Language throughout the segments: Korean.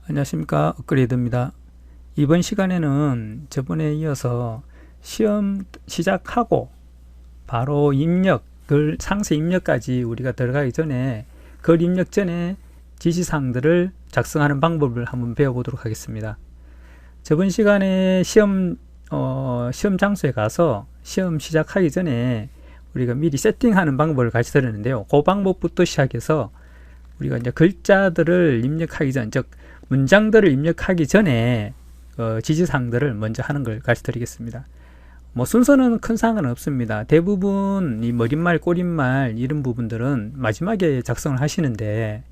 안녕하십니까, 업그레이드입니다. 이번 시간에는 저번에 이어서 시험 시작하고 바로 입력을 상세 입력까지 우리가 들어가기 전에 글 입력 전에 지시사항들을 작성하는 방법을 한번 배워보도록 하겠습니다. 저번 시간에 시험 장소에 가서 시험 시작하기 전에 우리가 미리 세팅하는 방법을 가르쳐 드렸는데요. 그 방법부터 시작해서 우리가 이제 글자들을 입력하기 전, 즉 문장들을 입력하기 전에 지시사항들을 먼저 하는 걸 가르쳐 드리겠습니다. 뭐 순서는 큰 상관은 없습니다. 대부분 이 머릿말, 꼬릿말 이런 부분들은 마지막에 작성을 하시는데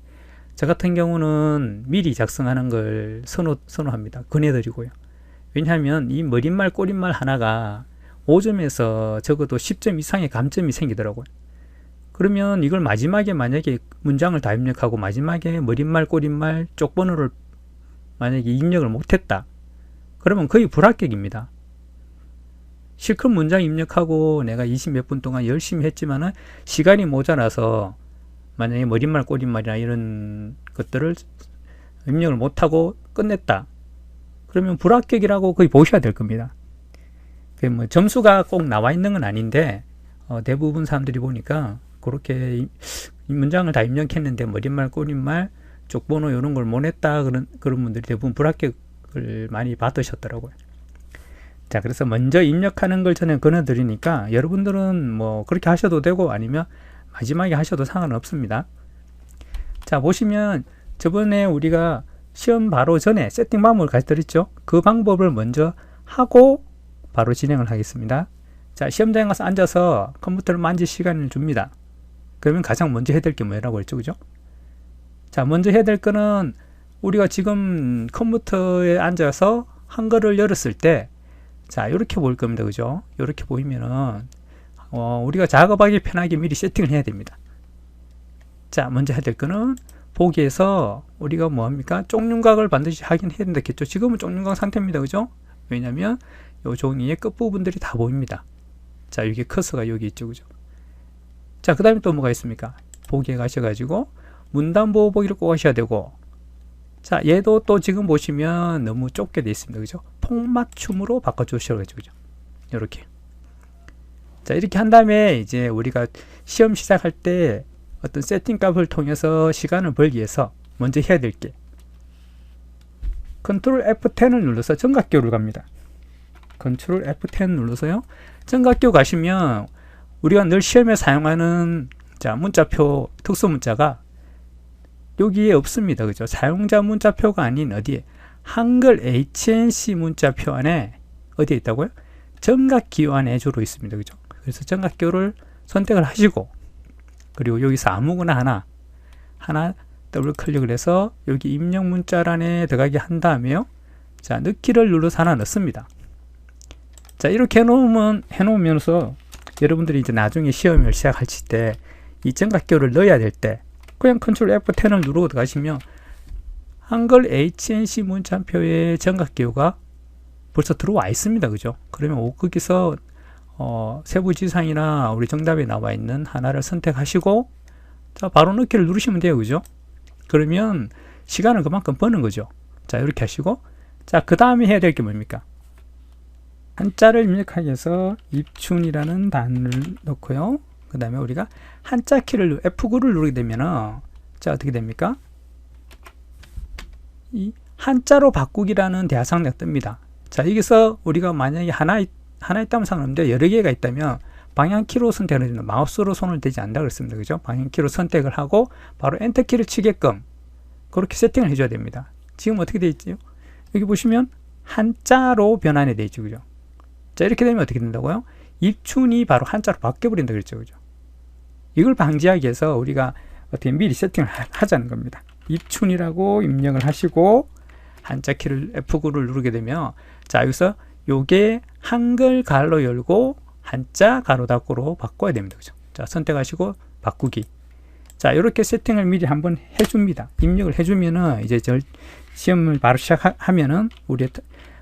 저 같은 경우는 미리 작성하는 걸 선호합니다. 권해드리고요. 왜냐하면 이 머릿말, 꼬릿말 하나가 5점에서 적어도 10점 이상의 감점이 생기더라고요. 그러면 이걸 마지막에 만약에 문장을 다 입력하고 마지막에 머릿말, 꼬릿말, 쪽번호를 만약에 입력을 못했다. 그러면 거의 불합격입니다. 실컷 문장 입력하고 내가 20몇 분 동안 열심히 했지만은 시간이 모자라서 만약에 머릿말, 꼬릿말이나 이런 것들을 입력을 못하고 끝냈다. 그러면 불합격이라고 거의 보셔야 될 겁니다. 뭐 점수가 꼭 나와 있는 건 아닌데 대부분 사람들이 보니까 그렇게 이 문장을 다 입력했는데 머릿말, 꼬릿말, 쪽번호 이런 걸 못 했다 그런 분들이 대부분 불합격을 많이 받으셨더라고요. 자, 그래서 먼저 입력하는 걸 저는 권해드리니까 여러분들은 뭐 그렇게 하셔도 되고 아니면 마지막에 하셔도 상관없습니다. 자, 보시면 저번에 우리가 시험 바로 전에 세팅 방법을 가르쳐 드렸죠. 그 방법을 먼저 하고 바로 진행을 하겠습니다. 자, 시험장에 가서 앉아서 컴퓨터를 만질 시간을 줍니다. 그러면 가장 먼저 해야 될 게 뭐라고 했죠, 그죠? 자, 먼저 해야 될 거는 우리가 지금 컴퓨터에 앉아서 한글을 열었을 때, 자, 이렇게 보일 겁니다, 그죠? 이렇게 보이면은 우리가 작업하기 편하게 미리 세팅을 해야 됩니다. 자, 먼저 해야 될 거는 보기에서 우리가 뭐 합니까? 쪽눈각을 반드시 하긴 해야 된다겠죠. 지금은 쪽눈각 상태입니다, 그죠? 왜냐면 이 종이의 끝부분들이 다 보입니다. 자, 여기 커서가 여기 있죠, 그죠? 자, 그 다음에 또 뭐가 있습니까? 보기에 가셔가지고 문단보호 보기를 꼭 하셔야 되고, 자, 얘도 또 지금 보시면 너무 좁게 되어 있습니다, 그죠? 폭맞춤으로 바꿔주셔야죠, 그죠? 이렇게. 자, 이렇게 한 다음에 이제 우리가 시험 시작할 때 어떤 세팅 값을 통해서 시간을 벌기 위해서 먼저 해야 될 게 컨트롤 F10을 눌러서 정각교를 갑니다. 컨트롤 F10 눌러서요. 정각교 가시면 우리가 늘 시험에 사용하는 자, 문자표 특수 문자가 여기에 없습니다. 그죠? 사용자 문자표가 아닌 어디에? 한글 HNC 문자표 안에 어디에 있다고요? 정각기호 안에 주로 있습니다. 그죠? 그래서 정각교를 선택을 하시고, 그리고 여기서 아무거나 하나 더블 클릭을 해서 여기 입력 문자란에 들어가게 한 다음에요. 자, 넣기를 눌러서 하나 넣습니다. 자, 이렇게 해놓으면서 여러분들이 이제 나중에 시험을 시작하실 때 이 정각교를 넣어야 될 때 그냥 컨트롤 F10을 누르고 들어가시면 한글 HNC 문자표의 정각교가 벌써 들어와 있습니다. 그죠? 그러면 거기서 세부 지시사항이나 우리 정답에 나와 있는 하나를 선택하시고, 자, 바로 넣기를 누르시면 돼요. 그죠? 그러면 시간을 그만큼 버는 거죠. 자, 이렇게 하시고, 자, 그 다음에 해야 될 게 뭡니까? 한자를 입력하기 위해서 입춘이라는 단어를 넣고요. 그 다음에 우리가 한자 키를 F9를 누르게 되면은, 자, 어떻게 됩니까? 이 한자로 바꾸기라는 대화상자가 뜹니다. 자, 여기서 우리가 만약에 하나 있다면 상관없는데 여러 개가 있다면 방향키로 선택을 해주는, 마우스로 손을 대지 않는다 그랬습니다. 그죠? 방향키로 선택을 하고 바로 엔터키를 치게끔 그렇게 세팅을 해줘야 됩니다. 지금 어떻게 되어 있죠? 여기 보시면 한자로 변환이 되어 있죠. 그죠? 자, 이렇게 되면 어떻게 된다고요? 입춘이 바로 한자로 바뀌어버린다 그랬죠. 그죠? 이걸 방지하기 위해서 우리가 어떻게 미리 세팅을 하자는 겁니다. 입춘이라고 입력을 하시고 한자 키를 F9를 누르게 되면, 자, 여기서 요게 한글 가로 열고 한자 가로 닫고로 바꿔야 됩니다. 그죠? 자, 선택하시고 바꾸기. 자, 이렇게 세팅을 미리 한번 해줍니다. 입력을 해주면은 이제 시험을 바로 시작하면은 우리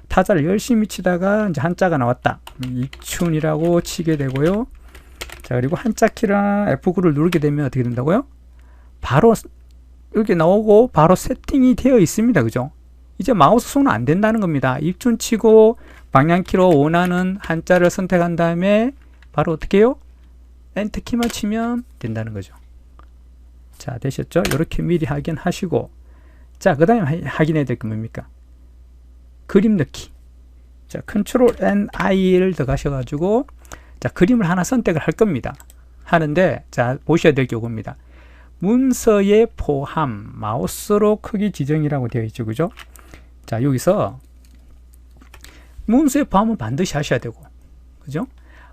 타자를 열심히 치다가 이제 한자가 나왔다. 입춘이라고 치게 되고요. 자, 그리고 한자 키랑 F9를 누르게 되면 어떻게 된다고요? 바로 이렇게 나오고 바로 세팅이 되어 있습니다. 그죠? 이제 마우스 손은 안 된다는 겁니다. 입춘 치고 방향키로 원하는 한자를 선택한 다음에 바로 어떻게 해요? 엔터키만 치면 된다는 거죠. 자, 되셨죠? 이렇게 미리 확인하시고, 자, 그 다음에 확인해야 될 게 뭡니까? 그림 넣기. 자, 컨트롤 N-I를 들어가셔가지고, 자, 그림을 하나 선택을 할 겁니다. 하는데, 자, 보셔야 될 게 이겁니다. 문서의 포함, 마우스로 크기 지정이라고 되어 있죠. 그죠? 자, 여기서 문서의 포함은 반드시 하셔야 되고, 그죠?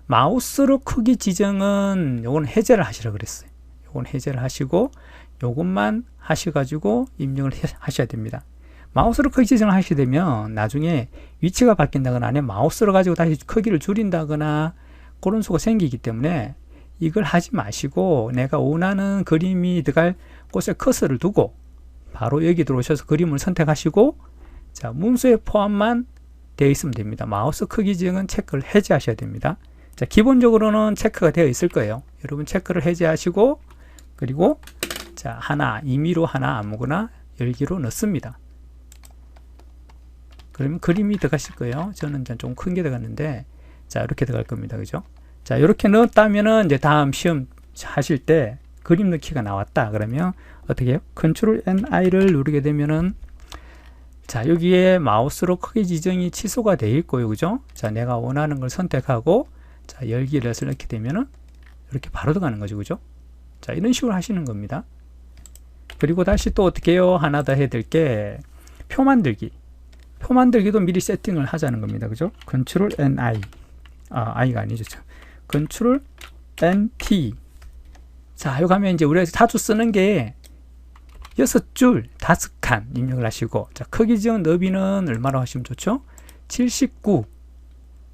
마우스로 크기 지정은 요건 해제를 하시라고 그랬어요. 요건 해제를 하시고, 요것만 하셔가지고 입력을 하셔야 됩니다. 마우스로 크기 지정을 하시게 되면 나중에 위치가 바뀐다거나 아니면 마우스로 가지고 다시 크기를 줄인다거나 그런 수가 생기기 때문에 이걸 하지 마시고 내가 원하는 그림이 들어갈 곳에 커서를 두고 바로 여기 들어오셔서 그림을 선택하시고, 자, 문서의 포함만 되어 있으면 됩니다. 마우스 크기 지정은 체크를 해제하셔야 됩니다. 자, 기본적으로는 체크가 되어 있을 거예요. 여러분 체크를 해제하시고, 그리고 자, 하나, 임의로 하나 아무거나 열기로 넣습니다. 그러면 그림이 들어가실 거예요. 저는 좀 큰 게 들어갔는데, 자, 이렇게 들어갈 겁니다. 그죠? 자, 이렇게 넣었다면은 이제 다음 시험 하실 때 그림 넣기가 나왔다. 그러면 어떻게 해요? 컨트롤 N-I를 누르게 되면은, 자, 여기에 마우스로 크기 지정이 취소가 되어 있고요. 그죠? 자, 내가 원하는 걸 선택하고, 자, 열기를 넣게 되면은 이렇게 바로 들어가는 거죠. 그죠? 자, 이런 식으로 하시는 겁니다. 그리고 다시 또 어떻게 해요? 하나 더 해야 될 게 표 만들기. 표 만들기도 미리 세팅을 하자는 겁니다. 그죠? 컨트롤 N-I. I가 아니죠. 컨트롤 N-T. 자, 여기 하면 이제 우리가 자주 쓰는 게 6줄, 5칸 입력을 하시고, 자, 크기 지정 너비는 얼마로 하시면 좋죠? 79.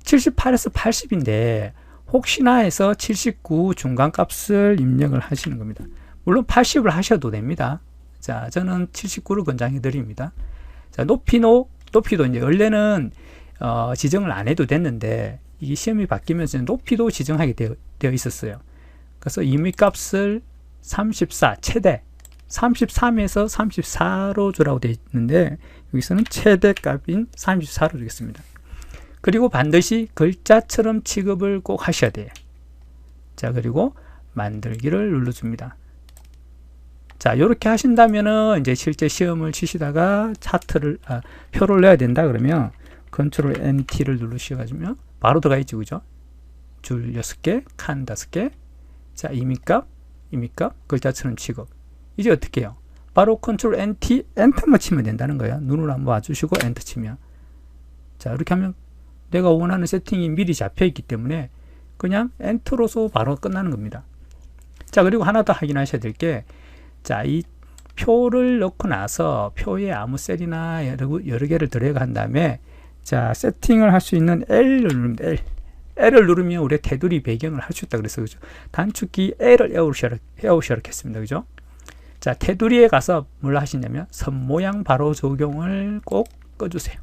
78에서 80인데, 혹시나 해서 79 중간값을 입력을 하시는 겁니다. 물론 80을 하셔도 됩니다. 자, 저는 79를 권장해 드립니다. 자, 높이도 이제 원래는 지정을 안 해도 됐는데 이게 시험이 바뀌면서 높이도 지정하게 되어 있었어요. 그래서 임의값을 34 최대 33에서 34로 주라고 되어 있는데 여기서는 최대값인 34로 주겠습니다. 그리고 반드시 글자처럼 취급을 꼭 하셔야 돼요. 자, 그리고 만들기를 눌러줍니다. 자, 이렇게 하신다면은 이제 실제 시험을 치시다가 표를 내야 된다 그러면 컨트롤 NT를 누르셔가지고 바로 들어가 있죠. 그죠? 줄 6개, 칸 5개. 자, 임의값, 글자처럼 취급. 이제 어떻게 해요? 바로 컨트롤 NT, 엔터만 치면 된다는 거예요. 눈을 한번 봐주시고 엔터 치면. 자, 이렇게 하면 내가 원하는 세팅이 미리 잡혀 있기 때문에 그냥 엔터로서 바로 끝나는 겁니다. 자, 그리고 하나 더 확인하셔야 될 게, 자, 이 표를 넣고 나서 표에 아무 셀이나 여러 개를 들어간 다음에, 자, 세팅을 할 수 있는 L을 누르면 L을 누르면 우리 테두리 배경을 할 수 있다 그래서 그죠? 단축키 L을 에어우셔 했습니다. 그죠? 자, 테두리에 가서 뭘 하시냐면 선 모양 바로 적용을 꼭 꺼주세요.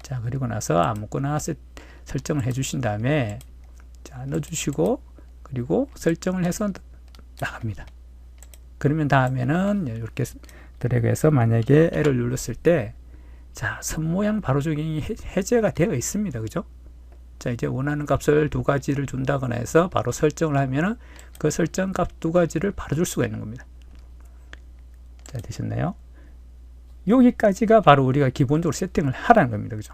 자, 그리고 나서 아무거나 설정을 해주신 다음에, 자, 넣어주시고, 그리고 설정을 해서 나갑니다. 그러면 다음에는 이렇게 드래그해서 만약에 L을 눌렀을 때, 자, 선 모양 바로 적용이 해제가 되어 있습니다. 그죠? 자, 이제 원하는 값을 2가지를 준다거나 해서 바로 설정을 하면은 그 설정 값 2가지를 바로 줄 수가 있는 겁니다. 자, 되셨나요? 여기까지가 바로 우리가 기본적으로 세팅을 하라는 겁니다. 그죠?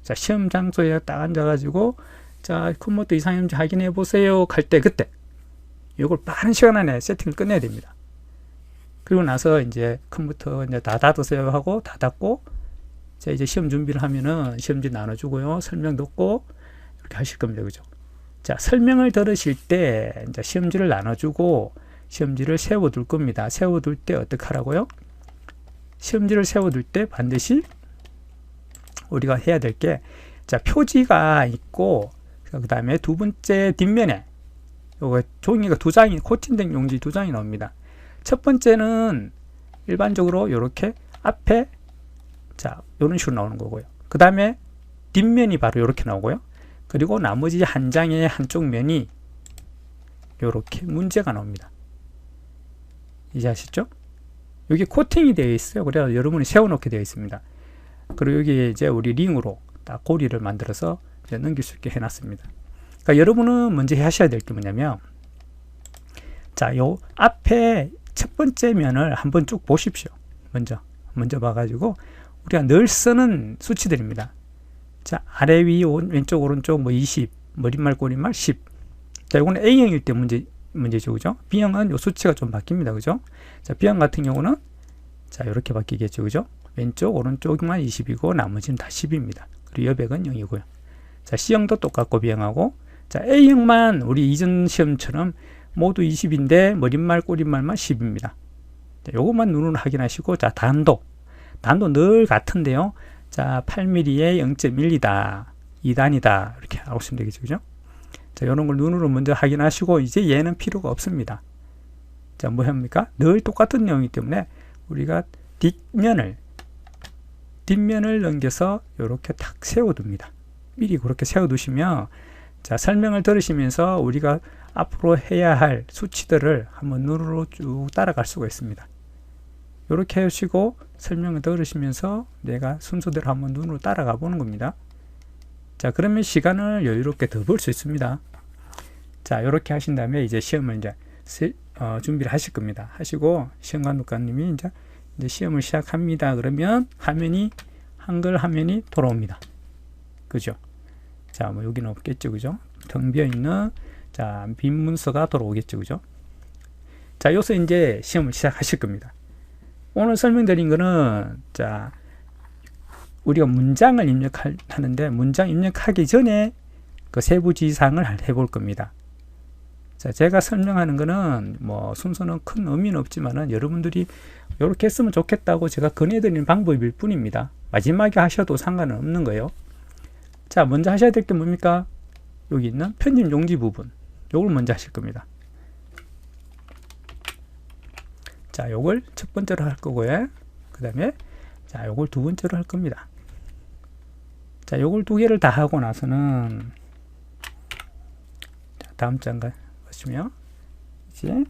자, 시험 장소에 딱 앉아가지고, 자, 컴퓨터 이상인지 확인해 보세요. 갈 때, 그때. 이걸 빠른 시간 안에 세팅을 끝내야 됩니다. 그리고 나서 이제 컴퓨터 이제 다 닫으세요 하고 다 닫고, 자, 이제 시험 준비를 하면은 시험지 나눠주고요. 설명 듣고, 이렇게 하실 겁니다. 그죠? 자, 설명을 들으실 때, 이제 시험지를 나눠주고, 시험지를 세워둘 겁니다. 세워둘 때 어떻게 하라고요? 시험지를 세워둘 때 반드시 우리가 해야 될 게, 자, 표지가 있고, 그 다음에 두 번째 뒷면에, 요거 종이가 2장이, 코팅된 용지 2장이 나옵니다. 첫 번째는 일반적으로 이렇게 앞에, 자, 이런 식으로 나오는 거고요. 그 다음에 뒷면이 바로 이렇게 나오고요. 그리고 나머지 한 장의 한쪽 면이 이렇게 문제가 나옵니다. 이제 아시죠? 여기 코팅이 되어 있어요. 그래서 여러분이 세워놓게 되어 있습니다. 그리고 여기에 이제 우리 링으로 딱 고리를 만들어서 이제 넘길 수 있게 해놨습니다. 그러니까 여러분은 먼저 하셔야 될 게 뭐냐면, 자, 요 앞에 첫 번째 면을 한번 쭉 보십시오. 먼저 봐가지고 우리가 늘 쓰는 수치들입니다. 자, 아래 위 왼쪽 오른쪽 뭐 20, 머릿말 꼬릿말 10. 자, 이거는 A형일 때 문제죠, 그죠? B형은 요 수치가 좀 바뀝니다, 그죠? 자, B형 같은 경우는 자, 이렇게 바뀌겠죠, 그죠? 왼쪽 오른쪽만 20이고 나머지는 다 10입니다. 그리고 여백은 0이고요. 자, C형도 똑같고 B형하고, 자, A형만 우리 이전 시험처럼 모두 20인데 머릿말 꼬릿말만 10입니다. 자, 요것만 눈으로 확인하시고, 자, 단도 늘 같은데요. 자, 8mm에 0.12다, 2단이다 이렇게 알아보시면 되겠죠, 그죠? 자, 이런 걸 눈으로 먼저 확인하시고, 이제 얘는 필요가 없습니다. 자, 뭐 합니까? 늘 똑같은 내용이기 때문에 우리가 뒷면을 넘겨서 이렇게 탁 세워둡니다. 미리 그렇게 세워두시면, 자, 설명을 들으시면서 우리가 앞으로 해야 할 수치들을 한번 눈으로 쭉 따라갈 수가 있습니다. 이렇게 하시고 설명을 들으시면서 내가 순서대로 한번 눈으로 따라가 보는 겁니다. 자, 그러면 시간을 여유롭게 더 벌 수 있습니다. 자, 이렇게 하신 다음에 이제 시험을 이제 준비를 하실 겁니다. 하시고 시험 감독관님이 이제 시험을 시작합니다. 그러면 한글 화면이 돌아옵니다. 그죠? 자, 뭐 여기는 없겠죠, 그죠? 텅 비어 있는, 자, 빈 문서가 돌아오겠죠, 그죠? 자, 여기서 이제 시험을 시작하실 겁니다. 오늘 설명드린 거는, 자, 우리가 문장을 입력하는데, 문장 입력하기 전에 그 세부지상을 해볼 겁니다. 자, 제가 설명하는 거는 뭐 순서는 큰 의미는 없지만은 여러분들이 이렇게 했으면 좋겠다고 제가 권해드리는 방법일 뿐입니다. 마지막에 하셔도 상관은 없는 거예요. 자, 먼저 하셔야 될 게 뭡니까? 여기 있는 편집 용지 부분, 요걸 먼저 하실 겁니다. 자, 요걸 첫 번째로 할 거고요. 그 다음에 자, 요걸 두 번째로 할 겁니다. 자, 요걸 두 개를 다 하고 나서는, 자, 다음 장가 보시면 이제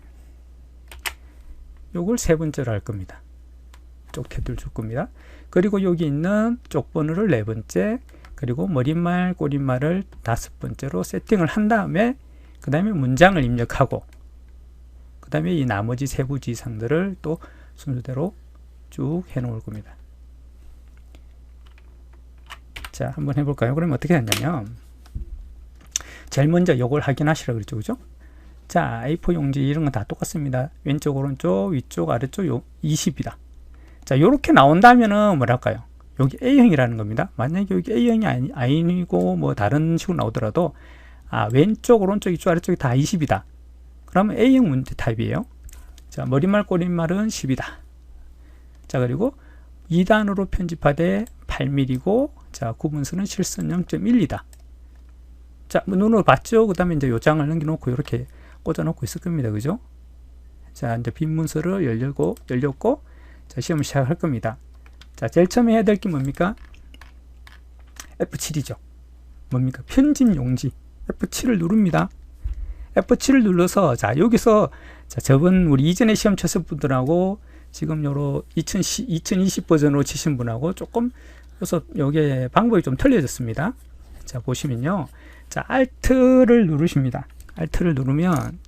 요걸 세 번째로 할 겁니다. 쪽태들 줄 겁니다. 그리고 여기 있는 쪽번호를 네 번째, 그리고 머릿말 꼬릿말을 다섯 번째로 세팅을 한 다음에 그 다음에 문장을 입력하고, 그 다음에 이 나머지 세부지상들을 또 순서대로 쭉 해 놓을 겁니다. 자, 한번 해볼까요? 그러면 어떻게 하냐면, 제일 먼저 요걸 확인하시라고 그랬죠, 그죠? 자, A4 용지 이런 건 다 똑같습니다. 왼쪽 오른쪽 위쪽 아래쪽 20이다. 자, 요렇게 나온다면은 뭐랄까요? 여기 A형이라는 겁니다. 만약에 여기 A형이 아니고 뭐 다른 식으로 나오더라도, 아, 왼쪽 오른쪽 위쪽 아래쪽이 다 20이다. 그러면 A형 문제 타입이에요. 자, 머릿말 꼬릿말은 10이다. 자, 그리고 2단으로 편집하되 8mm고, 자, 구분수는 실선 0.12다. 자, 뭐 눈으로 봤죠? 그 다음에 이제 요 장을 넘겨놓고 이렇게 꽂아놓고 있을 겁니다. 그죠? 자, 이제 빈 문서를 열렸고, 자, 시험을 시작할 겁니다. 자, 제일 처음에 해야 될 게 뭡니까? F7이죠. 뭡니까? 편집 용지. F7을 누릅니다. F7을 눌러서, 자, 여기서, 자, 저번 우리 이전에 시험 쳤을 분들하고 지금 요로 2020 버전으로 치신 분하고 조금, 그래서 요게 방법이 좀 틀려졌습니다. 자, 보시면요. 자, Alt를 누르십니다. Alt를 누르면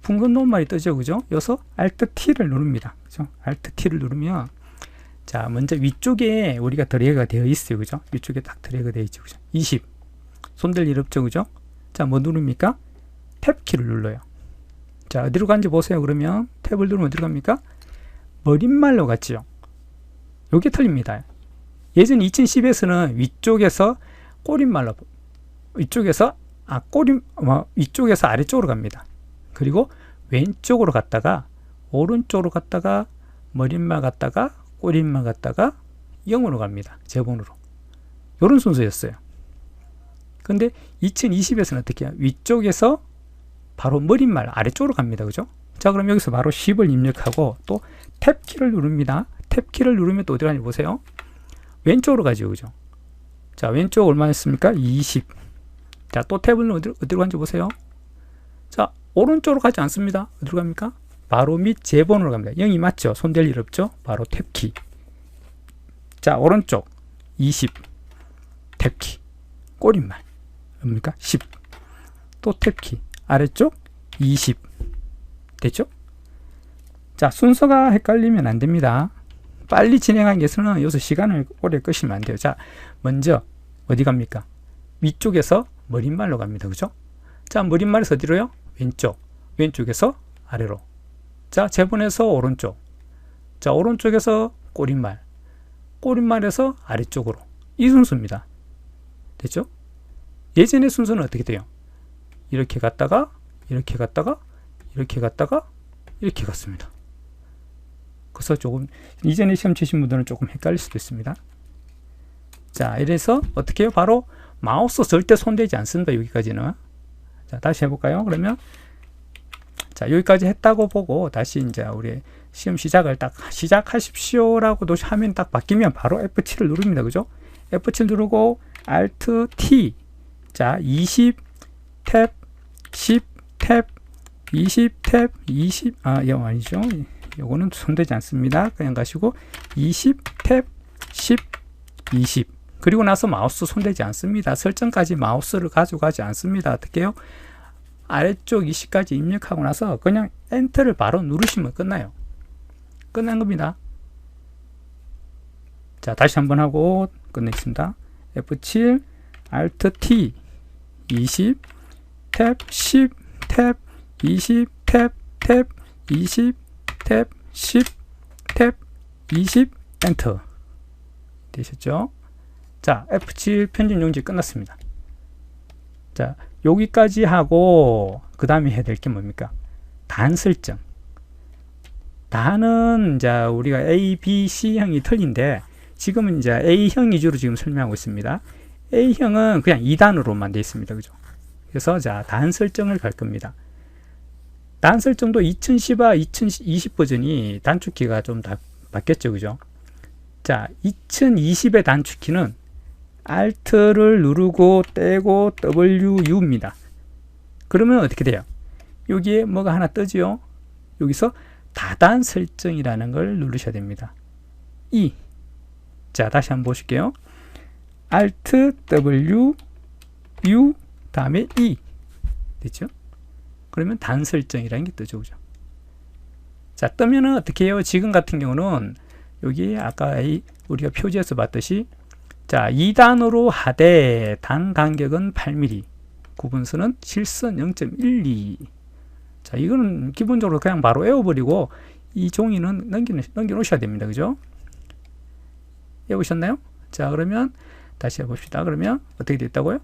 붉은 노말이 뜨죠, 그죠? 여기서 Alt T를 누릅니다. 그죠? Alt T를 누르면, 자, 먼저 위쪽에 우리가 드래그가 되어 있어요, 그죠? 위쪽에 딱 드래그 되어 있죠, 그죠? 20. 손댈 일 없죠, 그죠? 자, 뭐 누릅니까? 탭 키를 눌러요. 자, 어디로 간지 보세요. 그러면 탭을 누르면 어디로 갑니까? 머릿말로 갔죠. 요게 틀립니다. 예전 2010에서는 위쪽에서 꼬릿말로, 위쪽에서 아래쪽으로 갑니다. 그리고 왼쪽으로 갔다가 오른쪽으로 갔다가 머릿말 갔다가 꼬릿말 갔다가 0으로 갑니다. 제본으로. 이런 순서였어요. 근데 2020에서는 어떻게 해요? 위쪽에서 바로 머릿말 아래쪽으로 갑니다. 그죠? 자, 그럼 여기서 바로 10을 입력하고 또 탭키를 누릅니다. 탭키를 누르면 또 어디 가는지 보세요. 왼쪽으로 가죠. 그죠? 자, 왼쪽 얼마였습니까? 20. 자, 또 탭을 어디로 간지 보세요. 자, 오른쪽으로 가지 않습니다. 어디로 갑니까? 바로 밑 제본으로 갑니다. 0이 맞죠? 손댈 일 없죠? 바로 탭키. 자, 오른쪽. 20 탭키 꼬릿말 뭡니까? 10 또 탭키 아래쪽 20 됐죠? 자, 순서가 헷갈리면 안 됩니다. 빨리 진행하기 위해서는 여기서 시간을 오래 끄시면 안 돼요. 자, 먼저 어디 갑니까? 위쪽에서 머릿말로 갑니다. 그죠? 자, 머릿말에서 어디로요? 왼쪽. 왼쪽에서 아래로. 자, 제본에서 오른쪽. 자, 오른쪽에서 꼬릿말. 꼬릿말에서 아래쪽으로. 이 순서입니다. 됐죠? 예전의 순서는 어떻게 돼요? 이렇게 갔다가 이렇게 갔다가 이렇게 갔다가 이렇게 갔습니다. 그래서 조금 이전에 시험 치신 분들은 조금 헷갈릴 수도 있습니다. 자, 이래서 어떻게 해요? 바로 마우스 절대 손대지 않습니다. 여기까지는. 자, 다시 해볼까요? 그러면 자, 여기까지 했다고 보고 다시 이제 우리 시험 시작을 딱 시작하십시오라고 하면 딱 바뀌면 바로 F7을 누릅니다. 그죠? F7 누르고 Alt T. 자, 20 탭 10 탭 20 탭 20 이거 아니죠? 요거는 손대지 않습니다. 그냥 가시고 20 탭 10 20 그리고 나서 마우스 손대지 않습니다. 설정까지 마우스를 가져가지 않습니다. 어떻게 해요? 아래쪽 20까지 입력하고 나서 그냥 엔터를 바로 누르시면 끝나요. 끝난 겁니다. 자, 다시 한번 하고 끝내겠습니다. F7 Alt T 20 탭 10 탭 20 탭 탭 20 탭 10 탭 20 엔터 되셨죠? 자, F7 편집 용지 끝났습니다. 자, 여기까지 하고 그 다음에 해야 될 게 뭡니까? 단 설정. 단은 이제 우리가 A, B, C형이 틀린데 지금은 이제 A형 위주로 지금 설명하고 있습니다. A형은 그냥 2단으로만 되어 있습니다. 그죠? 그래서 자, 단 설정을 갈 겁니다. 단 설정도 2010와 2020 버전이 단축키가 좀 다 바뀌었죠. 그죠? 자, 2020의 단축키는 Alt를 누르고 떼고 WU입니다. 그러면 어떻게 돼요? 여기에 뭐가 하나 뜨죠? 여기서 다단 설정이라는 걸 누르셔야 됩니다. E. 자, 다시 한번 보실게요. Alt W U 다음에 E. 됐죠? 그러면 단 설정이라는 게 뜨죠. 그죠? 자, 뜨면은 어떻게 해요? 지금 같은 경우는 여기 아까 우리가 표지에서 봤듯이 자, 2단으로 하되 단 간격은 8mm, 구분선은 실선 0.12. 자, 이거는 기본적으로 그냥 바로 외워버리고 이 종이는 넘겨 놓으셔야 됩니다. 그죠? 외우셨나요? 자, 그러면 다시 해봅시다. 그러면 어떻게 됐다고요?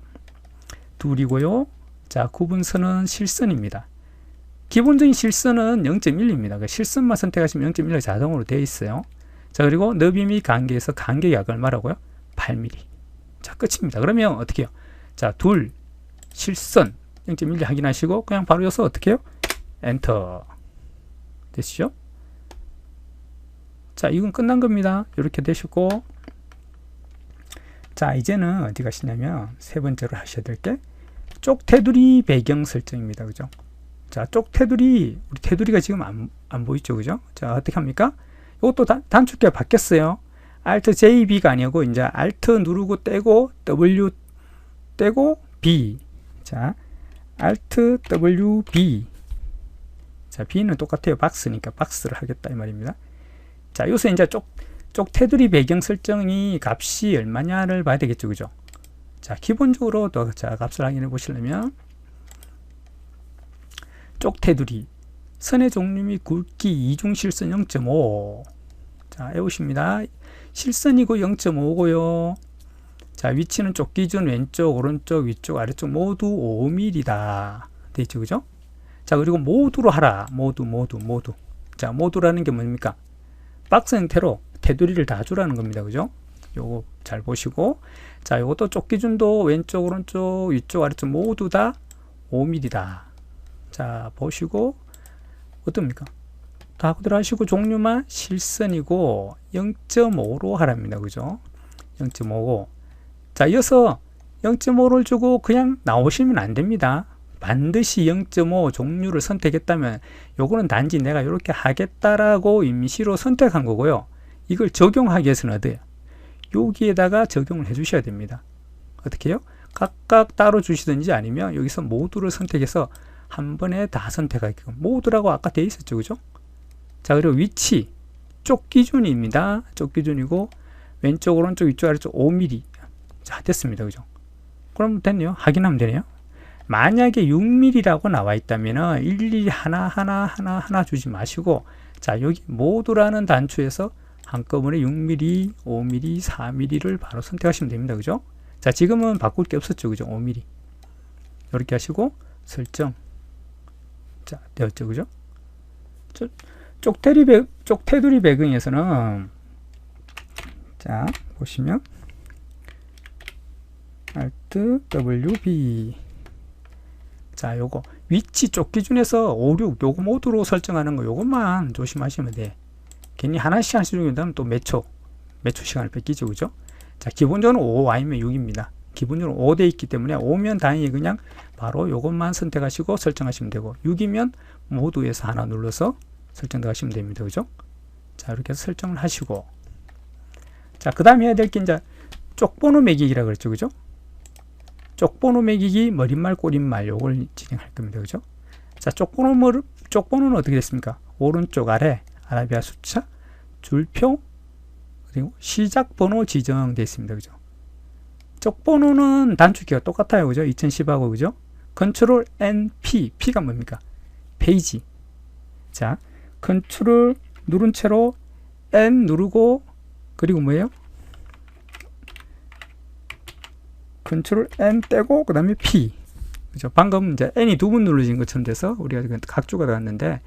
둘이고요. 자, 구분선은 실선입니다. 기본적인 실선은 0.1입니다. 그 실선만 선택하시면 0.1로 자동으로 되어 있어요. 자, 그리고 너비 및 간격에서 간격이 아까 얼마라고요? 8mm. 자, 끝입니다. 그러면 어떻게 해요? 자, 둘, 실선 0.1 확인하시고 그냥 바로 여기서 어떻게 해요? 엔터. 되시죠? 자, 이건 끝난 겁니다. 이렇게 되시고 자, 이제는 어디 가시냐면 세 번째로 하셔야 될 게 쪽 테두리 배경 설정입니다. 그죠? 자, 쪽 테두리, 우리 테두리가 지금 안 보이죠? 그죠? 자, 어떻게 합니까? 이것도 단축키가 바뀌었어요. Alt JB가 아니고 이제 Alt 누르고 떼고 W 떼고 B. 자, Alt W B. 자, B는 똑같아요. 박스니까 박스를 하겠다 이 말입니다. 자, 여기서 이제 쪽 테두리 배경 설정이 값이 얼마냐를 봐야 되겠죠. 그죠? 자, 기본적으로 또 자, 값을 확인해 보시려면 쪽 테두리 선의 종류 및 굵기 이중 실선 0.5. 자, 외우십니다. 실선이고 0.5고요. 자, 위치는 쪽 기준 왼쪽, 오른쪽, 위쪽, 아래쪽 모두 5mm다. 되죠, 그죠? 자, 그리고 모두로 하라. 모두. 자, 모두라는 게 뭡니까? 박스 형태로 테두리를 다 주라는 겁니다. 그죠? 요거 잘 보시고. 자, 요것도 쪽 기준도 왼쪽, 오른쪽, 위쪽, 아래쪽 모두 다 5mm다. 자, 보시고 어떻습니까? 다 그대로 하시고 종류만 실선이고 0.5로 하랍니다. 그죠? 0.5고. 자, 이어서 0.5를 주고 그냥 나오시면 안 됩니다. 반드시 0.5 종류를 선택했다면 요거는 단지 내가 이렇게 하겠다라고 임시로 선택한 거고요. 이걸 적용하기 위해서는 어때요? 여기에다가 적용을 해 주셔야 됩니다. 어떻게 해요? 각각 따로 주시든지 아니면 여기서 모두를 선택해서 한 번에 다 선택하게끔, 모두라고 아까 돼 있었죠, 그죠? 자, 그리고 위치 쪽 기준입니다. 쪽 기준이고 왼쪽 오른쪽 위쪽 아래쪽 5mm. 자, 됐습니다, 그죠? 그럼 됐네요. 확인하면 되네요. 만약에 6mm라고 나와 있다면 일일이 하나 주지 마시고, 자, 여기 모두라는 단추에서 한꺼번에 6mm, 5mm, 4mm를 바로 선택하시면 됩니다, 그죠? 자, 지금은 바꿀 게 없었죠, 그죠? 5mm 이렇게 하시고 설정. 자, 되었죠, 그죠? 쪽테두리 배경에서는, 자, 보시면 Alt W B. 자, 요거 위치 쪽 기준에서 5, 6 요거 모두로 설정하는 거, 요것만 조심하시면 돼. 괜히 하나씩 중요하면 또 몇 초 시간을 뺏기죠, 그죠? 자, 기본적으로 5 아니면 6입니다. 기본적으로 5 돼 있기 때문에 5면 다행히 그냥 바로 요것만 선택하시고 설정하시면 되고, 6이면 모두에서 하나 눌러서 설정 하시면 됩니다, 그죠? 자, 이렇게 해서 설정을 하시고, 자, 그 다음에 해야 될 게 이제 쪽번호 매기기라 그랬죠, 그죠? 쪽번호 매기기, 머릿말, 꼬릿말 요걸 진행할 겁니다, 그죠? 자, 쪽번호는 어떻게 됐습니까? 오른쪽 아래 아라비아 숫자, 줄표, 그리고 시작 번호 지정되어 있습니다, 그죠? 쪽번호는 단축키가 똑같아요, 그죠? 2010하고, 그죠? 컨트롤 N P, P가 뭡니까? 페이지. 자, 컨트롤 누른 채로 N 누르고, 그리고 뭐예요? 컨트롤 N 떼고 그 다음에 P. 그죠? 방금 이제 N이 두 번 누르진 것처럼 돼서 우리가 각주가 들어갔는데,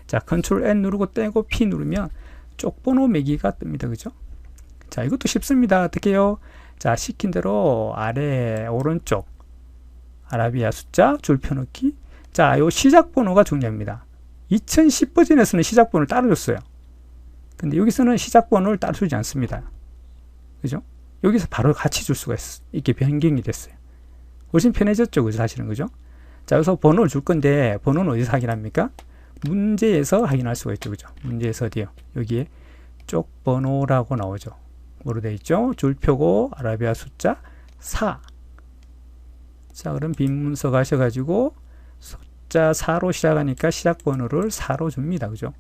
자, 컨트롤 N 누르고 떼고 P 누르면 쪽번호 매기가 뜹니다, 그죠? 자, 이것도 쉽습니다. 어떻게 해요? 자, 시킨 대로 아래 오른쪽 아라비아 숫자 줄표 넣기. 자, 요 시작 번호가 중요합니다. 2010 버전에서는 시작 번호를 따로 줬어요. 근데 여기서는 시작 번호를 따로 주지 않습니다. 그죠? 여기서 바로 같이 줄 수가 있게 변경이 됐어요. 훨씬 편해졌죠, 그죠? 사실은, 그죠? 자, 여기서 번호를 줄 건데, 번호는 어디서 확인합니까? 문제에서 확인할 수가 있죠, 그죠? 문제에서 어디요? 여기에 쪽 번호라고 나오죠. 뭐로 되어 있죠? 줄표고 아라비아 숫자 4. 자, 그럼 빈 문서 가셔가지고 숫자 4로 시작하니까 시작 번호를 4로 줍니다, 그죠?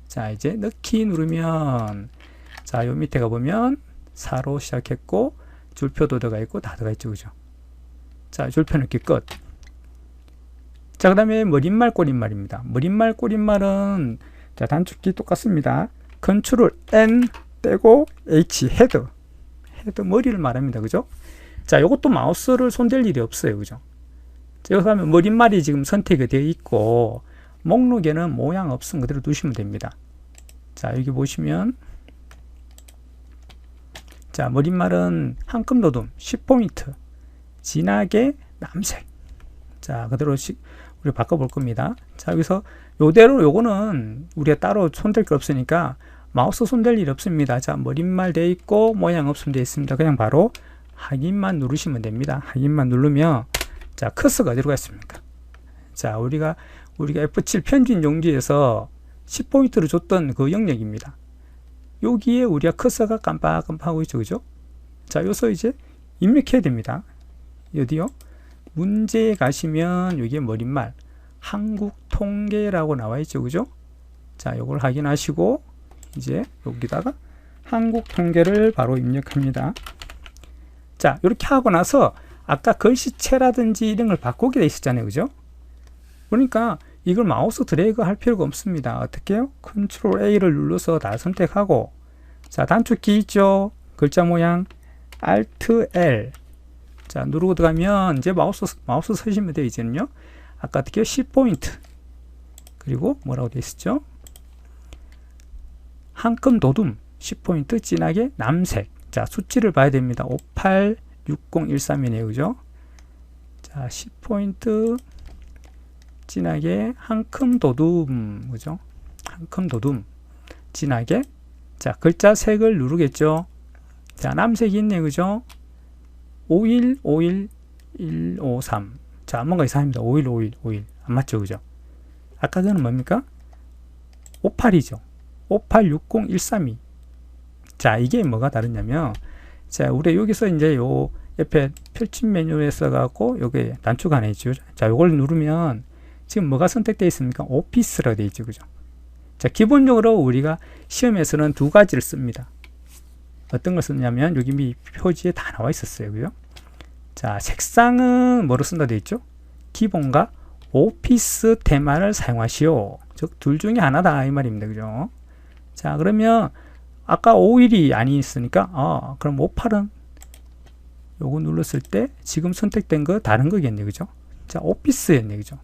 자, 이제 넣기 누르면, 자, 요 밑에 가보면 4로 시작했고 줄표도 들어가 있고 다 들어가 있죠, 그죠? 자, 줄표 넣기 끝. 자, 그 다음에 머릿말 꼬릿말입니다. 머릿말 꼬릿말은, 자, 단축키 똑같습니다. 컨트롤 N 떼고 H, 헤드 머리를 말합니다, 그죠? 자, 요것도 마우스를 손댈 일이 없어요, 그죠? 자, 여기서 하면 머릿말이 지금 선택이 되어 있고 목록에는 모양 없음 그대로 두시면 됩니다. 자, 여기 보시면, 자, 머릿말은 한큼 노듬 10포인트, 진하게 남색. 자, 그대로 우리 바꿔볼 겁니다. 자, 여기서 요대로 요거는 우리가 따로 손댈 게 없으니까 마우스 손댈 일 없습니다. 자, 머릿말 돼 있고 모양 없음 돼 있습니다. 그냥 바로 확인만 누르시면 됩니다. 확인만 누르면, 자, 커서가 어디로 갔습니까? 자, 우리가 F7 편집 용지에서 10포인트를 줬던 그 영역입니다. 여기에 우리가 커서가 깜빡깜빡하고 있죠, 그죠? 자, 여기서 이제 입력해야 됩니다. 어디요? 문제에 가시면 여기에 머릿말 한국 통계라고 나와 있죠, 그죠? 자, 요걸 확인하시고 이제 여기다가 한국 통계를 바로 입력합니다. 자, 이렇게 하고 나서 아까 글씨체라든지 이런 걸 바꾸게 돼 있었잖아요, 그죠? 그러니까 이걸 마우스 드래그 할 필요가 없습니다. 어떻게 해요? 컨트롤 A를 눌러서 다 선택하고, 자, 단축키 있죠? 글자 모양 Alt L. 자, 누르고 들어가면 이제 마우스 서시면 돼요. 이제는요. 아까 어떻게 해요? 10포인트. 그리고 뭐라고 되어 있었죠? 한큼 도둠 10포인트 진하게 남색. 자, 수치를 봐야 됩니다. 586013이네요, 그죠? 자, 10포인트 진하게 한큼 도둠, 그죠? 한큼 도둠 진하게. 자, 글자 색을 누르겠죠? 자, 남색이 있네, 그죠? 5151153. 자, 뭔가 이상합니다. 515151. 안 맞죠, 그죠? 아까 그거는 뭡니까? 58이죠. 586013이. 자, 이게 뭐가 다르냐면, 자, 우리 여기서 이제 요 옆에 펼침 메뉴에 써갖고 요게 단축 안에 있죠. 자, 요걸 누르면 지금 뭐가 선택되어 있습니까? 오피스라고 되어 있죠. 그죠? 자, 기본적으로 우리가 시험에서는 두 가지를 씁니다. 어떤 걸 쓰냐면 여기 미 표지에 다 나와 있었어요. 그죠? 자, 색상은 뭐로 쓴다 되어 있죠? 기본과 오피스 테마를 사용하시오. 즉, 둘 중에 하나다 이 말입니다. 그죠? 자, 그러면 아까 51이 아니 있으니까 그럼 58은 요거 눌렀을 때 지금 선택된 거 다른 거겠네. 그죠? 자, 오피스였네. 그죠?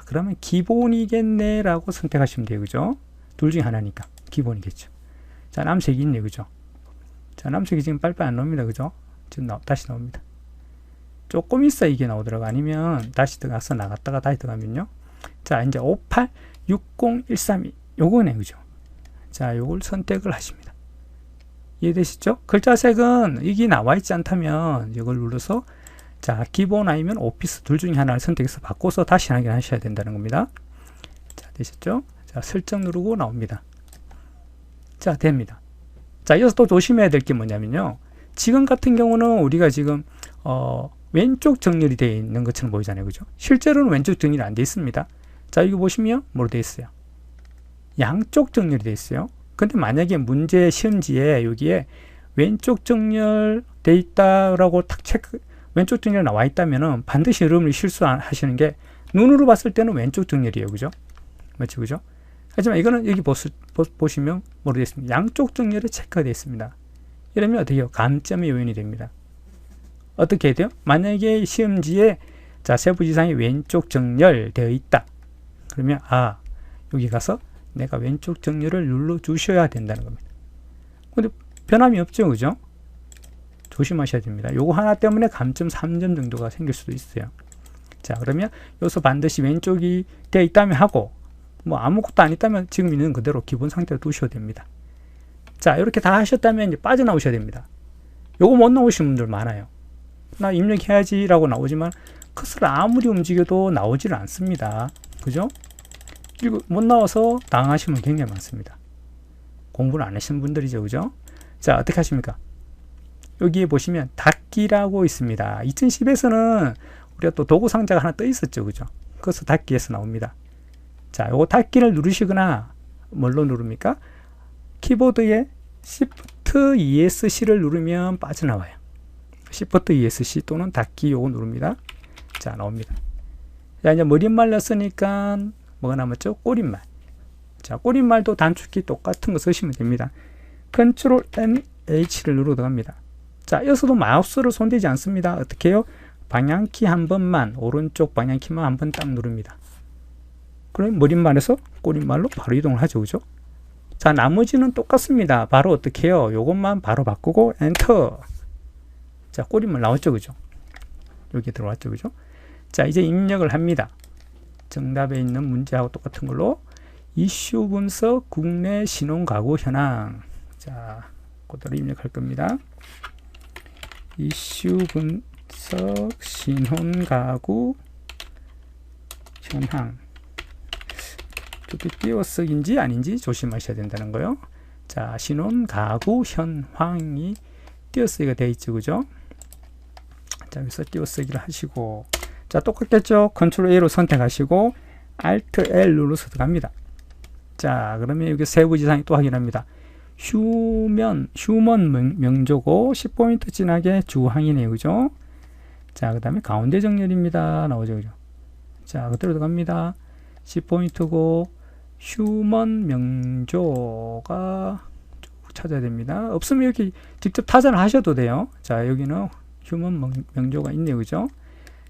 그러면 기본이겠네 라고 선택하시면 돼요. 그죠? 둘 중에 하나니까 기본이겠죠. 자, 남색이 있네. 그죠? 자, 남색이 지금 빨리빨리 안 나옵니다. 그죠? 지금 다시 나옵니다. 조금 있어 이게 나오더라고. 아니면 다시 들어가서 나갔다가 다시 들어가면요. 자, 이제 58, 60, 132 요거네. 그죠? 자, 요걸 선택을 하십니다. 이해되시죠? 글자색은 이게 나와 있지 않다면 이걸 눌러서 자, 기본 아니면 오피스 둘 중에 하나를 선택해서 바꿔서 다시 확인하셔야 된다는 겁니다. 자, 되셨죠? 자, 설정 누르고 나옵니다. 자, 됩니다. 자, 여기서 또 조심해야 될 게 뭐냐면요. 지금 같은 경우는 우리가 지금 왼쪽 정렬이 되어 있는 것처럼 보이잖아요. 그죠? 실제로는 왼쪽 정렬이 안 되어 있습니다. 자, 이거 보시면 뭐로 되어 있어요? 양쪽 정렬이 되어 있어요. 근데 만약에 문제 시험지에 여기에 왼쪽 정렬 되어 있다라고 탁 체크, 왼쪽 정렬 나와 있다면은 반드시 여러분이 실수하시는 게 눈으로 봤을 때는 왼쪽 정렬이에요. 그죠? 맞죠? 그죠? 하지만 이거는 여기 보시면 뭐로 되어 있습니다. 양쪽 정렬이 체크가 되어 있습니다. 이러면 어떻게 해요? 감점의 요인이 됩니다. 어떻게 해야 돼요? 만약에 시험지에 자, 세부지상이 왼쪽 정렬 되어 있다. 그러면 여기 가서 내가 왼쪽 정렬을 눌러 주셔야 된다는 겁니다. 근데 변함이 없죠. 그죠? 조심하셔야 됩니다. 요거 하나 때문에 감점 3점 정도가 생길 수도 있어요. 자, 그러면 여기서 반드시 왼쪽이 되어 있다면 하고 뭐 아무것도 안 있다면 지금 있는 그대로 기본 상태로 두셔야 됩니다. 자, 이렇게 다 하셨다면 이제 빠져나오셔야 됩니다. 요거 못 나오시는 분들 많아요. 나 입력해야지 라고 나오지만 커서를 아무리 움직여도 나오지를 않습니다. 그죠? 이거 못 나와서 당하시면 굉장히 많습니다. 공부를 안 하시는 분들이죠. 그죠? 자, 어떻게 하십니까? 여기에 보시면 닫기라고 있습니다. 2010에서는 우리가 또 도구 상자가 하나 떠 있었죠. 그죠? 그래서 닫기에서 나옵니다. 자, 요거 닫기를 누르시거나 뭘로 누릅니까? 키보드에 Shift ESC를 누르면 빠져나와요. Shift ESC 또는 닫기 요거 누릅니다. 자, 나옵니다. 자, 이제 머릿말 넣었으니까 뭐가 남았죠? 꼬릿말. 자, 꼬릿말도 단축키 똑같은 거 쓰시면 됩니다. Ctrl N H를 누르고 들어갑니다. 자, 여기서도 마우스를 손대지 않습니다. 어떻게 해요? 방향키 한 번만, 오른쪽 방향키만 한 번 딱 누릅니다. 그럼 머릿말에서 꼬릿말로 바로 이동을 하죠. 그죠? 자, 나머지는 똑같습니다. 바로 어떻게 해요? 요것만 바로 바꾸고 엔터. 자, 꼬릿말 나왔죠. 그죠? 여기 들어왔죠. 그죠? 자, 이제 입력을 합니다. 정답에 있는 문제하고 똑같은 걸로 이슈 분석 국내 신혼 가구 현황. 자, 그대로 입력할 겁니다. 이슈 분석 신혼 가구 현황. 저게 띄어쓰기인지 아닌지 조심하셔야 된다는 거요. 자, 신혼 가구 현황이 띄어쓰기가 되어 있죠. 그죠? 자, 여기서 띄어쓰기를 하시고, 자, 똑같겠죠? 컨트롤 A로 선택하시고 Alt L 눌러서 들어갑니다. 자, 그러면 여기 세부지상이 또 확인합니다. 휴먼 명조고 10포인트 진하게 주항이네요. 그죠? 자, 그 다음에 가운데 정렬입니다. 나오죠. 그죠? 자, 그대로 들어갑니다. 10포인트고 휴먼 명조가 쭉 찾아야 됩니다. 없으면 이렇게 직접 타전을 하셔도 돼요. 자, 여기는 휴먼 명조가 있네요. 그죠?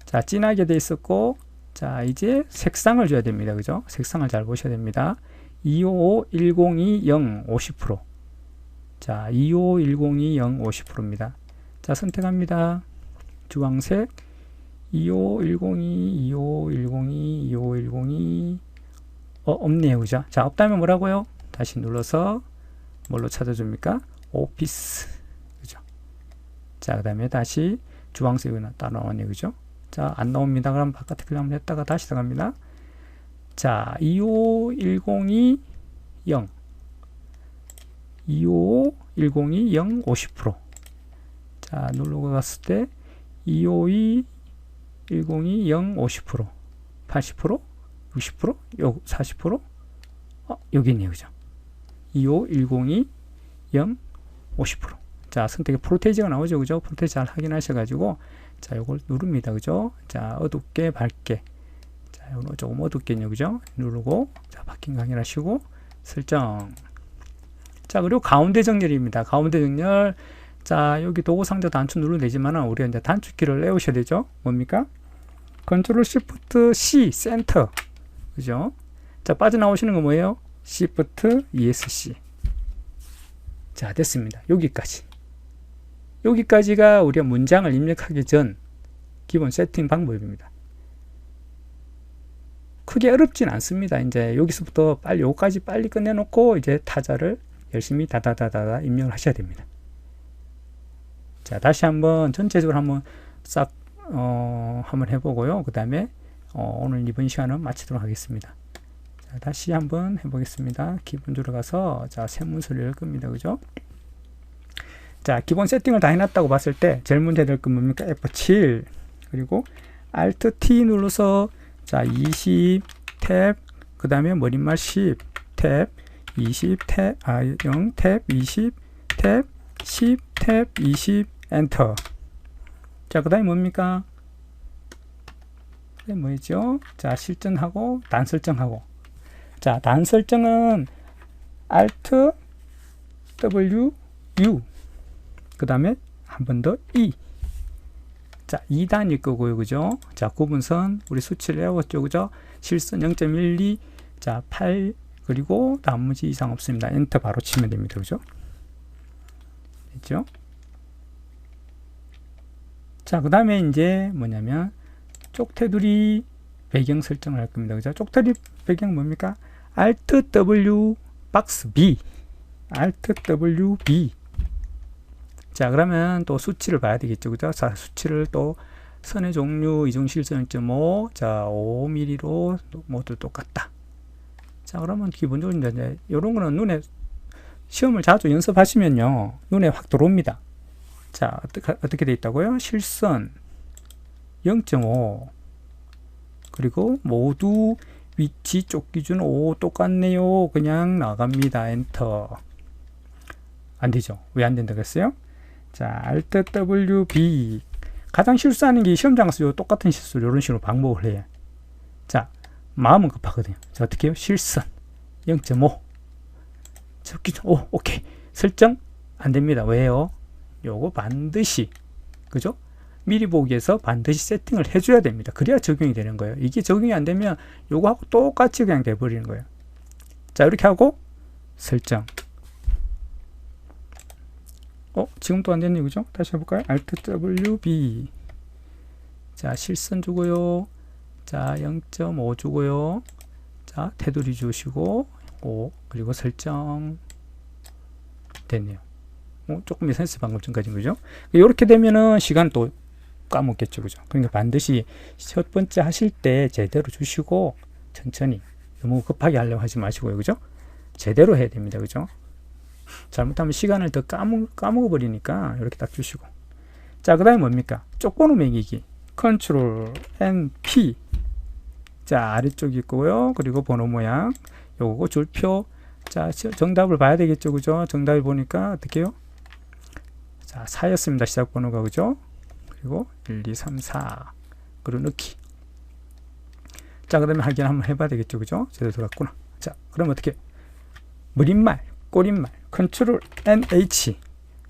자, 진하게 돼 있었고, 자, 이제 색상을 줘야 됩니다. 그죠? 색상을 잘 보셔야 됩니다. 251020 50%. 자, 251020 50%입니다. 자, 선택합니다. 주황색 25102 25102 25102 없네요. 그죠? 자, 없다면 뭐라고요? 다시 눌러서 뭘로 찾아줍니까? 오피스. 그죠? 자, 그 다음에 다시 주황색은 따로 나오네요. 그죠? 자, 안 나옵니다. 그럼 바깥에 클릭 했다가 다시 들어갑니다. 자, 25102 0 25102 0 50%. 자, 누르고 갔을 때 252, 102, 0, 50%, 80%, 60%, 요 40%, 여기 있네요. 그죠? 25, 102, 0, 50%. 자, 선택에 프로테이지가 나오죠. 그죠? 프로테이지 잘 확인하셔가지고, 자, 요걸 누릅니다. 그죠? 자, 어둡게, 밝게. 자, 요거 조금 어둡겠네요. 그죠? 누르고, 자, 바뀐 거 확인하시고, 설정. 자, 그리고 가운데 정렬입니다. 가운데 정렬. 자, 여기 도구 상자 단축 누르면 되지만, 우리가 이제 단축키를 내오셔야 되죠? 뭡니까? 컨트롤 시프트 C, 센터. 그죠? 자, 빠져나오시는 거 뭐예요? 시프트 ESC. 자, 됐습니다. 여기까지. 여기까지가 우리가 문장을 입력하기 전 기본 세팅 방법입니다. 크게 어렵진 않습니다. 이제 여기서부터 빨리 요까지 빨리 끝내놓고 이제 타자를 열심히 다다다다다 입력을 하셔야 됩니다. 자, 다시 한번 전체적으로 한번 싹 한번 해보고요. 그 다음에 오늘 이번 시간은 마치도록 하겠습니다. 자, 다시 한번 해보겠습니다. 기본 들어가서 자, 새 문서를 열 겁니다. 그죠? 자, 기본 세팅을 다 해놨다고 봤을 때 제일 문제 될 건 뭡니까? F7 그리고 Alt T 눌러서 자, 20 탭 그 다음에 머릿말 10 탭 20 탭 0 탭 20 탭 10 탭 20 엔터. 자, 그 다음에 뭡니까? 그게 뭐였죠? 자, 실전하고 단설정하고. 자, 단설정은 Alt W U 그 다음에 한 번 더 E. 자, 2단일 거고요. 그죠? 자, 구분선 우리 수치를 외웠죠. 그죠? 실선 0.12 자, 8 그리고 나머지 이상 없습니다. 엔터 바로 치면 됩니다. 그죠? 됐죠? 자, 그 다음에 이제 뭐냐면 쪽테두리 배경 설정을 할 겁니다. 그죠? 쪽테두리 배경 뭡니까? Alt W 박스 B. Alt W B. 자, 그러면 또 수치를 봐야 되겠죠. 그죠? 자, 수치를 또 선의 종류 이중실선 0.5 자, 5mm로 모두 똑같다. 자, 그러면 기본적으로 이제 이런 거는 눈에 시험을 자주 연습하시면요. 눈에 확 들어옵니다. 자, 어떻게 돼 있다고요? 실선 0.5 그리고 모두 위치 쪽 기준 5 똑같네요. 그냥 나갑니다. 엔터. 안 되죠. 왜 안 된다고 했어요? 자, Alt W B. 가장 실수하는 게 시험장에서 똑같은 실수를 이런 식으로 반복을 해요. 자, 마음은 급하거든요. 자, 어떻게 해요? 실선 0.5 쪽 기준 5 오케이. 설정 안 됩니다. 왜요? 요거 반드시 그죠? 미리 보기에서 반드시 세팅을 해줘야 됩니다. 그래야 적용이 되는 거예요. 이게 적용이 안 되면 요거하고 똑같이 그냥 돼버리는 거예요. 자, 이렇게 하고 설정. 지금 또 안 됐네요. 그죠? 다시 해볼까요? Alt W B. 자, 실선 주고요. 자, 0.5 주고요. 자, 테두리 주시고 5 그리고 설정. 됐네요. 조금 센스 방금 전까지 그죠? 이렇게 되면은 시간 또 까먹겠죠. 그죠? 그러니까 반드시 첫 번째 하실 때 제대로 주시고 천천히 너무 급하게 하려고 하지 마시고요. 그죠? 제대로 해야 됩니다. 그죠? 잘못하면 시간을 더 까먹어 버리니까 이렇게 딱 주시고. 자, 그 다음에 뭡니까? 쪽번호 매기기. Ctrl N P. 자, 아래쪽이 있고요. 그리고 번호 모양 요거 줄표. 자, 정답을 봐야 되겠죠. 그죠? 정답을 보니까 어떻게 해요? 자, 4였습니다. 시작 번호가. 그죠? 그리고 1, 2, 3, 4 그리고 넣기. 자, 그 다음에 확인 한번 해봐야 되겠죠. 그죠? 제대로 들어갔구나. 자, 그럼 어떻게 머릿말 꼬릿말 Ctrl N H.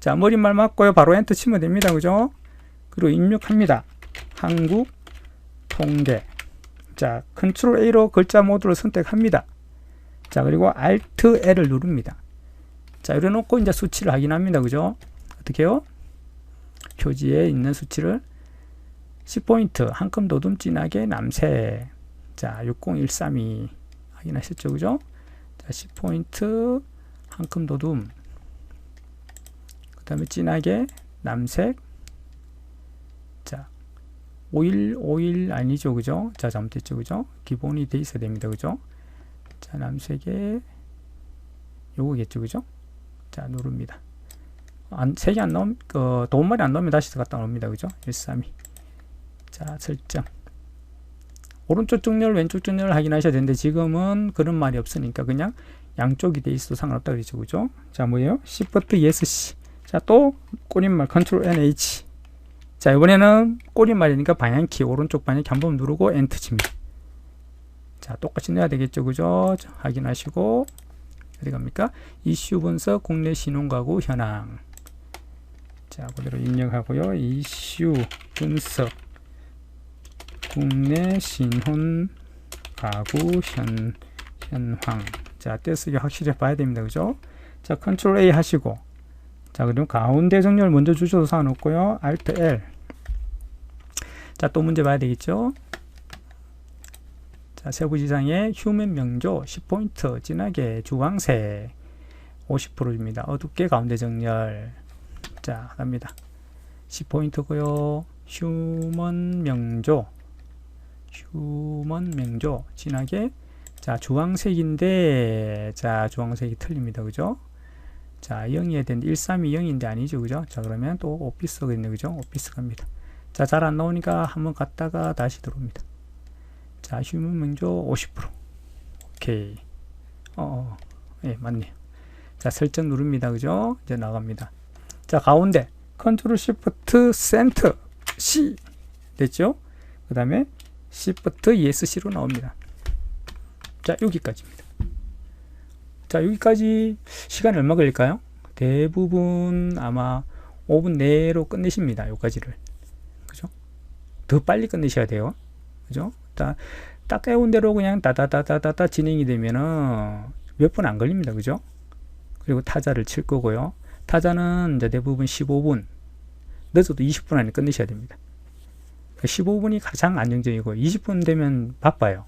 자, 머릿말 맞고요. 바로 엔터 치면 됩니다. 그죠? 그리고 입력합니다. 한국 통계. 자, Ctrl A로 글자 모드를 선택합니다. 자, 그리고 Alt L을 누릅니다. 자, 이래 놓고 이제 수치를 확인합니다. 그죠? 어떻게 해요? 표지에 있는 수치를 10포인트 한 큼 도둠 진하게 남색. 자, 60132 확인하셨죠? 그죠? 자, 10포인트 한 큼 도둠 그 다음에 진하게 남색. 자, 5151 아니죠? 그죠? 자, 잘못됐죠? 그죠? 기본이 돼 있어야 됩니다. 그죠? 자, 남색에 요거겠죠? 그죠? 자, 누릅니다. 색이 안 나오면, 도움말이 안 나오면 다시 갔다 옵니다. 그죠? 132. 자, 설정. 오른쪽 정렬, 왼쪽 정렬을 확인하셔야 되는데, 지금은 그런 말이 없으니까 그냥 양쪽이 돼 있어도 상관없다 그러죠. 그죠? 자, 뭐예요? Shift ESC. 자, 또 꼬린말 Ctrl NH. 자, 이번에는 꼬린말이니까 방향키, 오른쪽 방향키 한번 누르고 엔터 칩니다. 자, 똑같이 넣어야 되겠죠. 그죠? 자, 확인하시고, 어디 갑니까? 이슈 분석, 국내 신혼가구 현황. 자, 그대로 입력하고요. 이슈 분석, 국내 신혼 가구 현황. 자, 떼쓰기 확실히 봐야 됩니다. 그죠? 자, 컨트롤 A 하시고, 자, 그리고 가운데 정렬 먼저 주셔도 상관없고요. Alt L. 자, 또 문제 봐야 되겠죠? 자, 세부지상에 휴면 명조 10포인트 진하게 주황색 50% 줍니다. 어둡게 가운데 정렬. 자, 갑니다. 10포인트고요. 휴먼 명조 진하게, 자, 주황색인데, 자, 주황색이 틀립니다. 그죠? 자, 0이어야 되는데 1320인데 아니죠. 그죠? 자, 그러면 또 오피스가 있네. 그죠? 오피스 갑니다. 자, 잘 안 나오니까 한번 갔다가 다시 들어옵니다. 자, 휴먼 명조 50%. 오케이. 예, 맞네요. 자, 설정 누릅니다. 그죠? 이제 나갑니다. 자, 가운데 컨트롤 시프트 센터 C 됐죠? 그 다음에 시프트 ESC로 나옵니다. 자, 여기까지입니다. 자, 여기까지 시간이 얼마 걸릴까요? 대부분 아마 5분 내로 끝내십니다. 여기까지를. 그죠? 더 빨리 끝내셔야 돼요. 그죠? 딱 해온 대로 그냥 다다다다다 진행이 되면은 몇 분 안 걸립니다. 그죠? 그리고 타자를 칠 거고요. 타자는 이제 대부분 15분, 늦어도 20분 안에 끝내셔야 됩니다. 15분이 가장 안정적이고 20분 되면 바빠요.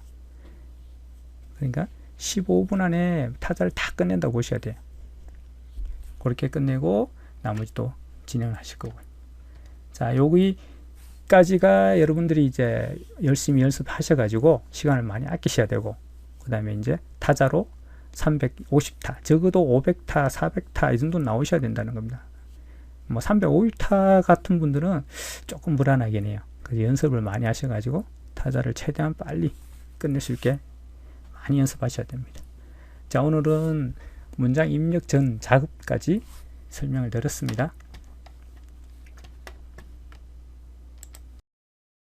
그러니까 15분 안에 타자를 다 끝낸다고 보셔야 돼요. 그렇게 끝내고 나머지 또 진행을 하실 거고요. 자, 여기까지가 여러분들이 이제 열심히 연습하셔가지고 시간을 많이 아끼셔야 되고, 그 다음에 이제 타자로 350타, 적어도 500타, 400타 이 정도 나오셔야 된다는 겁니다. 뭐 350타 같은 분들은 조금 불안하긴 해요. 그래서 연습을 많이 하셔가지고 타자를 최대한 빨리 끝낼 수 있게 많이 연습하셔야 됩니다. 자, 오늘은 문장 입력 전 작업까지 설명을 드렸습니다.